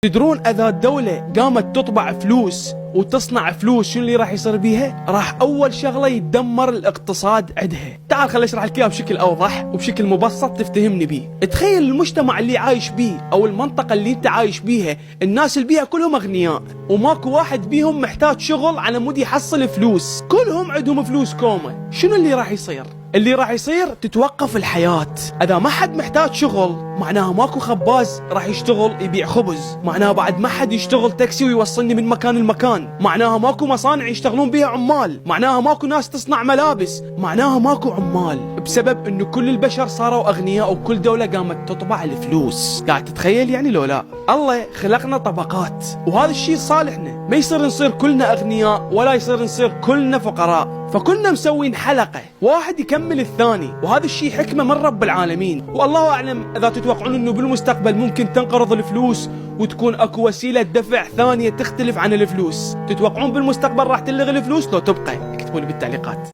تدرون اذا الدولة قامت تطبع فلوس وتصنع فلوس شنو اللي راح يصير بيها؟ راح اول شغلة يتدمر الاقتصاد عندها. تعال خليني اشرح لك اياها بشكل اوضح وبشكل مبسط تفتهمني بيه. تخيل المجتمع اللي عايش بيه او المنطقة اللي انت عايش بيها، الناس اللي بيها كلهم اغنياء وماكو واحد بيهم محتاج شغل على مود يحصل فلوس، كلهم عندهم فلوس كومة. شنو اللي راح يصير؟ اللي راح يصير تتوقف الحياة. اذا ما حد محتاج شغل معناها ماكو خباز راح يشتغل يبيع خبز، معناها بعد ما حد يشتغل تاكسي ويوصلني من مكان لمكان، معناها ماكو مصانع يشتغلون بيها عمال، معناها ماكو ناس تصنع ملابس، معناها ماكو عمال، بسبب انه كل البشر صاروا اغنياء وكل دولة قامت تطبع الفلوس. قاعد تتخيل يعني لو لا؟ الله خلقنا طبقات وهذا الشيء صالحنا، ما يصير نصير كلنا اغنياء ولا يصير نصير كلنا فقراء، فكنا مسوين حلقة واحد يكمل الثاني، وهذا الشيء حكمة من رب العالمين. والله أعلم إذا تتوقعون أنه بالمستقبل ممكن تنقرض الفلوس وتكون أكو وسيلة دفع ثانية تختلف عن الفلوس. تتوقعون بالمستقبل راح تلغي الفلوس لو تبقى؟ اكتبوا لي بالتعليقات.